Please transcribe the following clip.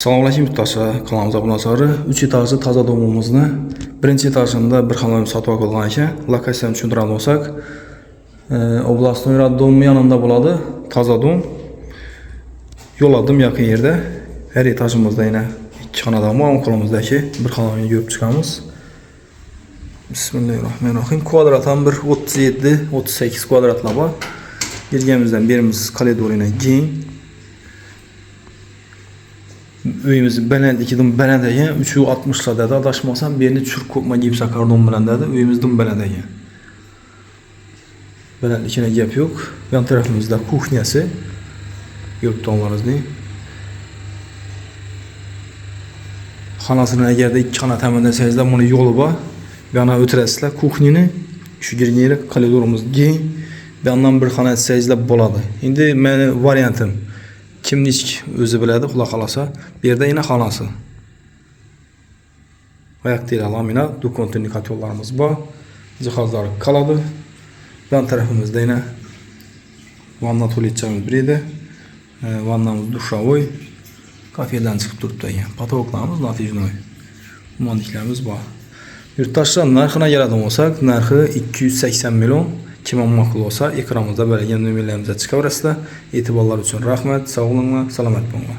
Assalomu bittasi kanalımıza bundan 3 etajlı taza domumuzni birinchi etajında bir xonani sotib olgan ekan. Lokatsiyani tushuntiradigan bo'lsak, Oblastnoy roddomi yanında bo'ladi, taza dom. Yo'l adım yaqin yerda. Her etajimizda yana 2 xonadan bor, qo'limizdagi bir xonani yurib chiqamiz. Bismillahirrahmanirrahim. Kvadratdan bir 37-38 kvadratlar bor. Girganimizdan birimiz koridorina keng. Uyimiz baland, iki dım baland ekan, 360 dedi. Adashmasam birini tushirib ko'pma gips kardon bilan dedi. Uyimiz dım baland ekan. Balandlikine gap yo'q. Yan tarafimizda kuxnyasi. Yurib tomlaringizni. Xonasini agarda 2 xona ta'minlasangizlar, buni yo'li bor. Bu yana o'tirasizlar kuxnini. Shu girgan yeri koridorimiz keng. Bu yandan bir xona etsangizlar bo'ladi. Endi meni variantim kimlik o'zi biladi, xudo xolasa. Bu yerda yana xonasi. Oyoq teri laminat, kommunikatorlarimiz bor. Jihozlar qoladi. Yan tarafimizda yana vanna tualetchamiz bir edi. Vannamiz dushovoy. Kafedan chiqib turibdi ekan. Potoklarimiz natijnoy. Moniklarimiz bor. Yurtdoshlar narxini keladigan bo'lsak, narxi 280 million. Kim ma'qul bo'lsa, ekranimizda berilgan nomerlarimizga chiqaverasizlar. E'tiborlar uchun rahmat, sog' bo'linglar, salomat bo'linglar.